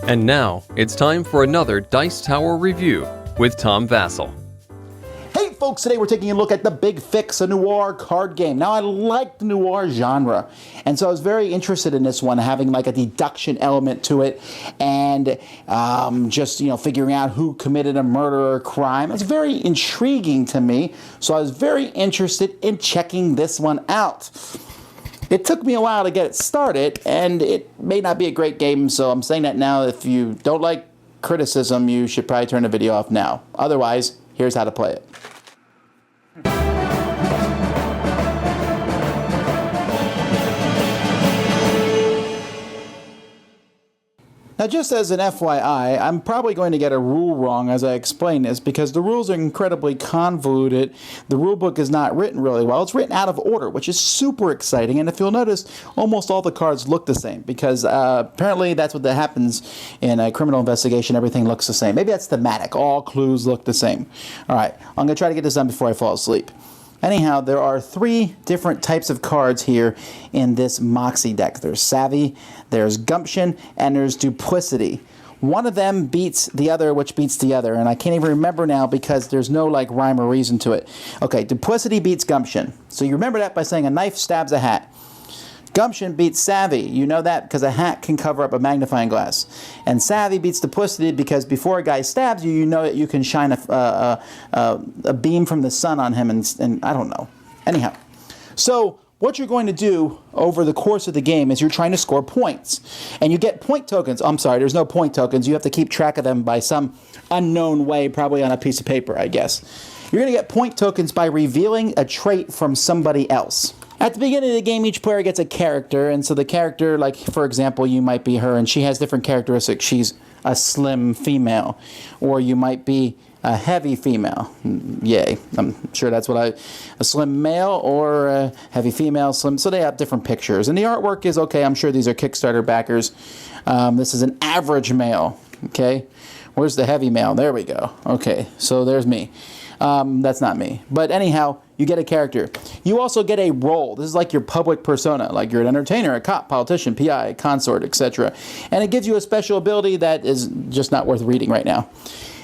And now, it's time for another Dice Tower review with Tom Vasel. Hey folks, today we're taking a look at The Big Fix, a noir card game. Now I like the noir genre, and so I was very interested in this one, having like a deduction element to it, and just, figuring out who committed a murder or crime. It's very intriguing to me, so I was very interested in checking this one out. It took me a while to get it started, and it may not be a great game, so I'm saying that now. If you don't like criticism, you should probably turn the video off now. Otherwise, here's how to play it. Now, just as an FYI, I'm probably going to get a rule wrong as I explain this because the rules are incredibly convoluted. The rule book is not written really well. It's written out of order, which is super exciting. And if you'll notice, almost all the cards look the same because apparently that's what happens in a criminal investigation. Everything looks the same. Maybe that's thematic. All clues look the same. All right, I'm going to try to get this done before I fall asleep. Anyhow, there are three different types of cards here in this Moxie deck. There's Savvy, there's Gumption, and there's Duplicity. One of them beats the other, which beats the other, and I can't even remember now because there's no rhyme or reason to it. Okay, Duplicity beats Gumption. So you remember that by saying a knife stabs a hat. Gumption beats Savvy. You know that because a hat can cover up a magnifying glass. And Savvy beats Duplicity because before a guy stabs you, you know that you can shine a beam from the sun on him, and I don't know. Anyhow, so what you're going to do over the course of the game is you're trying to score points. And you get point tokens. I'm sorry, there's no point tokens. You have to keep track of them by some unknown way, probably on a piece of paper, I guess. You're going to get point tokens by revealing a trait from somebody else. At the beginning of the game, each player gets a character, and so the character, like, for example, you might be her, and she has different characteristics. She's a slim female, or you might be a heavy female. Yay. I'm sure that's what a slim male or a heavy female, slim, so they have different pictures. And the artwork is okay. I'm sure these are Kickstarter backers. This is an average male, okay? Where's the heavy male? There we go. Okay, so there's me. That's not me. But anyhow, you get a character. You also get a role. This is like your public persona, like you're an entertainer, a cop, politician, PI, consort, etc. And it gives you a special ability that is just not worth reading right now.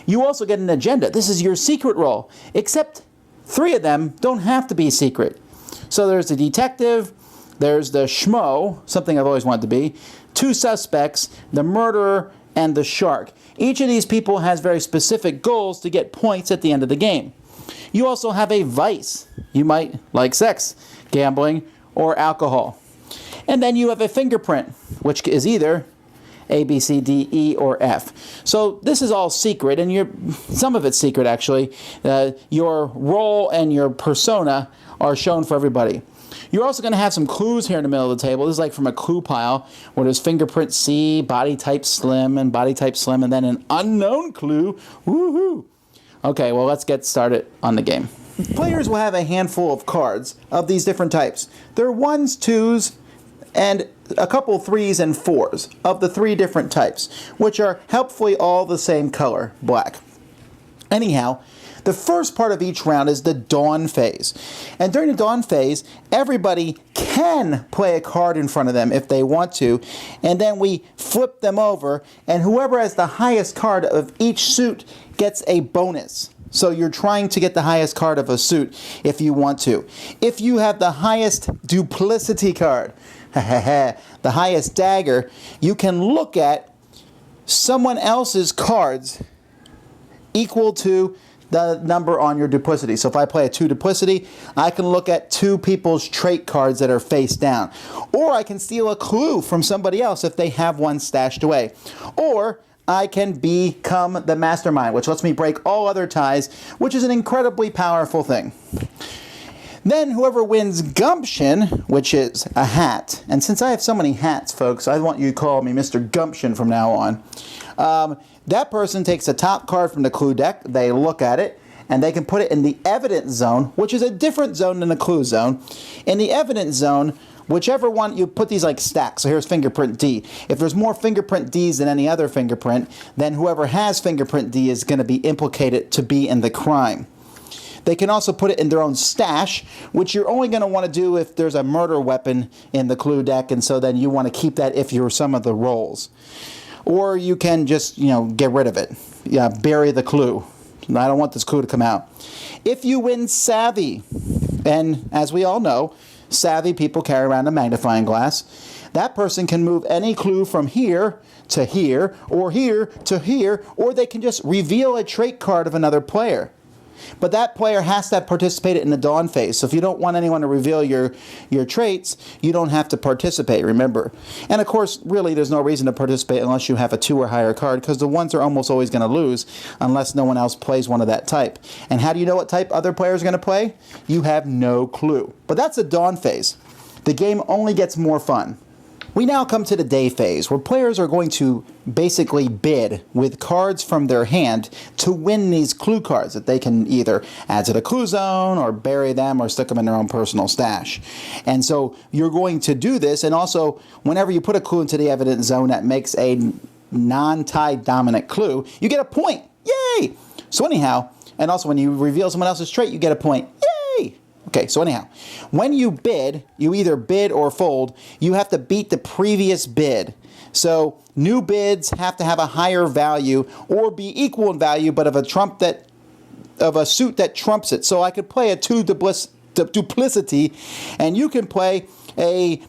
You also get an agenda. This is your secret role, except 3 of them don't have to be secret. So there's the detective, there's the schmo, something I've always wanted to be, 2 suspects, the murderer, and the shark. Each of these people has very specific goals to get points at the end of the game. You also have a vice. You might like sex, gambling, or alcohol. And then you have a fingerprint, which is either A, B, C, D, E, or F. So this is all secret, and some of it's secret actually. Your role and your persona are shown for everybody. You're also going to have some clues here in the middle of the table. This is like from a clue pile where there's fingerprint C, body type slim, and body type slim, and then an unknown clue. Woohoo! Okay, well, let's get started on the game. Players will have a handful of cards of these different types. There are 1s, 2s, and a couple 3s and 4s of the 3 different types, which are helpfully all the same color, black. Anyhow, the first part of each round is the dawn phase. And during the dawn phase, everybody can play a card in front of them if they want to, and then we flip them over, and whoever has the highest card of each suit gets a bonus. So you're trying to get the highest card of a suit if you want to. If you have the highest duplicity card, the highest dagger, you can look at someone else's cards equal to the number on your duplicity. So if I play a 2 duplicity, I can look at 2 people's trait cards that are face down. Or I can steal a clue from somebody else if they have one stashed away. Or I can become the mastermind, which lets me break all other ties, which is an incredibly powerful thing. Then whoever wins Gumption, which is a hat, and since I have so many hats, folks, I want you to call me Mr. Gumption from now on. That person takes the top card from the clue deck, they look at it, and they can put it in the evidence zone, which is a different zone than the clue zone. In the evidence zone, whichever one, you put these like stacks. So here's fingerprint D. If there's more fingerprint Ds than any other fingerprint, then whoever has fingerprint D is going to be implicated to be in the crime. They can also put it in their own stash, which you're only going to want to do if there's a murder weapon in the clue deck, and so then you want to keep that if you're some of the rolls. Or you can just, get rid of it. Yeah, bury the clue. I don't want this clue to come out. If you win Savvy, and as we all know, savvy people carry around a magnifying glass, that person can move any clue from here to here to here, or they can just reveal a trait card of another player. But that player has to have participated in the dawn phase. So if you don't want anyone to reveal your traits, you don't have to participate, remember. And of course, really, there's no reason to participate unless you have a 2 or higher card, because the ones are almost always going to lose unless no one else plays one of that type. And how do you know what type other players are going to play? You have no clue. But that's the dawn phase. The game only gets more fun. We now come to the day phase, where players are going to basically bid with cards from their hand to win these clue cards that they can either add to the clue zone or bury them or stick them in their own personal stash. And so you're going to do this, and also whenever you put a clue into the evidence zone that makes a non-tie dominant clue, you get a point. Yay! So anyhow, and also when you reveal someone else's trait, you get a point. Yay! Okay, so anyhow, when you bid, you either bid or fold, you have to beat the previous bid. So new bids have to have a higher value or be equal in value, but of a suit that trumps it. So I could play a 2 duplicity, and you can play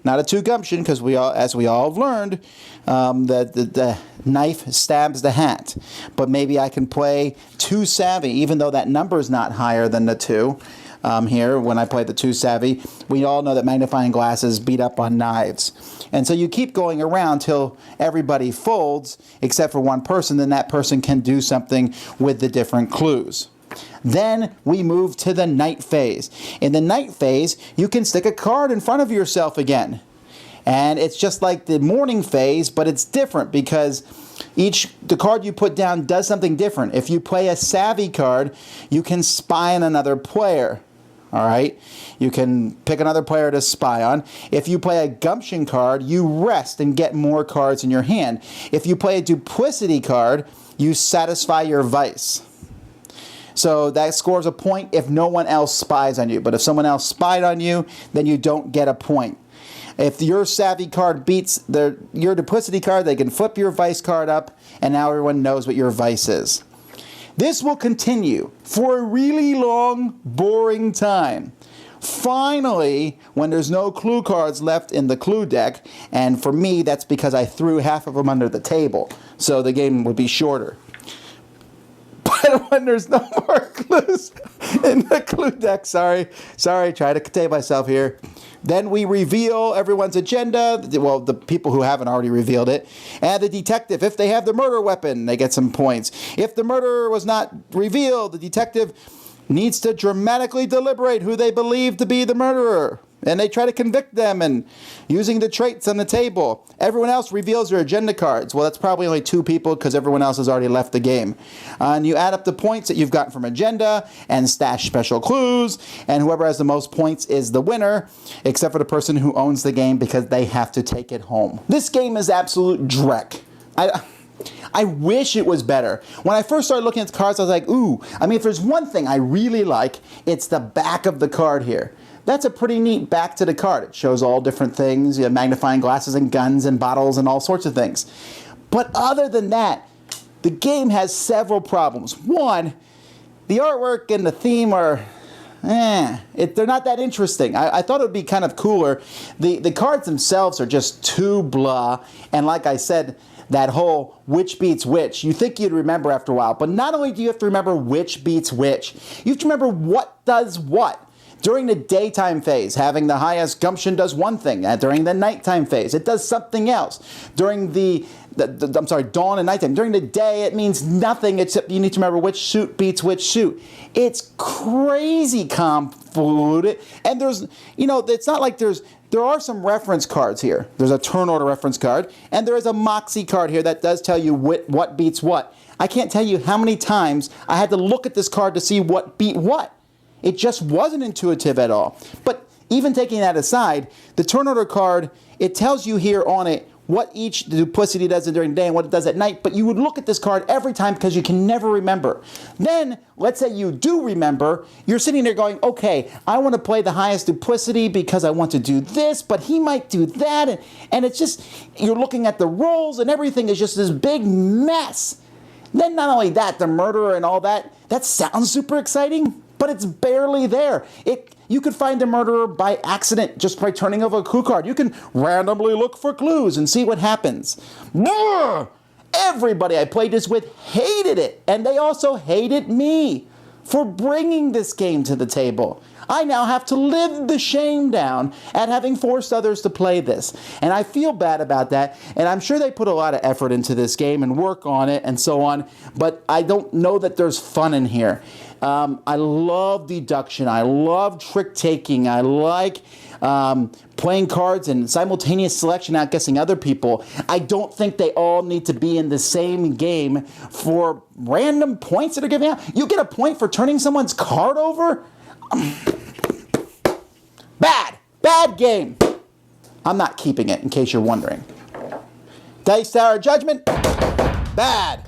not a 2 gumption, because as we all have learned, the knife stabs the hat. But maybe I can play 2 savvy, even though that number is not higher than the 2. Here, when I play the 2 savvy, we all know that magnifying glasses beat up on knives. And so you keep going around till everybody folds, except for one person, then that person can do something with the different clues. Then we move to the night phase. In the night phase, you can stick a card in front of yourself again. And it's just like the morning phase, but it's different because the card you put down does something different. If you play a savvy card, you can spy on another player. All right? You can pick another player to spy on. If you play a gumption card, you rest and get more cards in your hand. If you play a duplicity card, you satisfy your vice. So that scores a point if no one else spies on you. But if someone else spied on you, then you don't get a point. If your savvy card beats your duplicity card, they can flip your vice card up, and now everyone knows what your vice is. This will continue for a really long, boring time. Finally, when there's no clue cards left in the clue deck, and for me, that's because I threw half of them under the table, so the game would be shorter. But when there's no more clues in the clue deck, sorry, try to contain myself here. Then we reveal everyone's agenda, well, the people who haven't already revealed it, and the detective. If they have the murder weapon, they get some points. If the murderer was not revealed, the detective needs to dramatically deliberate who they believe to be the murderer. And they try to convict them and using the traits on the table. Everyone else reveals their agenda cards. Well, that's probably only 2 people because everyone else has already left the game. And you add up the points that you've gotten from agenda and stash special clues. And whoever has the most points is the winner, except for the person who owns the game because they have to take it home. This game is absolute dreck. I wish it was better. When I first started looking at the cards, I was like, ooh. I mean, if there's one thing I really like, it's the back of the card here. That's a pretty neat back to the card. It shows all different things, magnifying glasses and guns and bottles and all sorts of things. But other than that, the game has several problems. One, the artwork and the theme are, they're not that interesting. I thought it would be kind of cooler. The cards themselves are just too blah. And like I said, that whole which beats which, you think you'd remember after a while. But not only do you have to remember which beats which, you have to remember what does what. During the daytime phase, having the highest gumption does one thing. During the nighttime phase, it does something else. During dawn and nighttime. During the day, it means nothing except you need to remember which suit beats which suit. It's crazy convoluted. And there's, it's not like there's there are some reference cards here. There's a turn order reference card, and there is a Moxie card here that does tell you what beats what. I can't tell you how many times I had to look at this card to see what beat what. It just wasn't intuitive at all. But even taking that aside, the turn order card, it tells you here on it what each duplicity does during the day and what it does at night, but you would look at this card every time because you can never remember. Then, let's say you do remember, you're sitting there going, okay, I want to play the highest duplicity because I want to do this, but he might do that, and it's just, you're looking at the rolls and everything is just this big mess. Then not only that, the murderer and all that sounds super exciting, but it's barely there. You could find the murderer by accident just by turning over a clue card. You can randomly look for clues and see what happens. Everybody I played this with hated it, and they also hated me for bringing this game to the table. I now have to live the shame down at having forced others to play this. And I feel bad about that, and I'm sure they put a lot of effort into this game and work on it and so on, but I don't know that there's fun in here. I love deduction. I love trick-taking. I like playing cards and simultaneous selection, outguessing other people. I don't think they all need to be in the same game for random points that are given out. You get a point for turning someone's card over? Bad game. I'm not keeping it, in case you're wondering. Dice Tower Judgment, bad.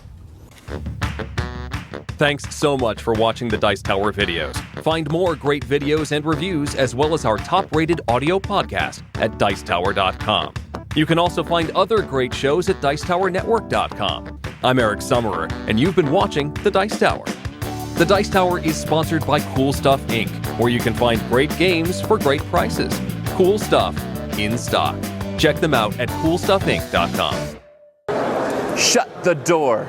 Thanks so much for watching the Dice Tower videos. Find more great videos and reviews, as well as our top-rated audio podcast at Dicetower.com. You can also find other great shows at Dicetowernetwork.com. I'm Eric Summerer, and you've been watching The Dice Tower. The Dice Tower is sponsored by Cool Stuff Inc., where you can find great games for great prices. Cool stuff in stock. Check them out at CoolStuffInc.com. Shut the door.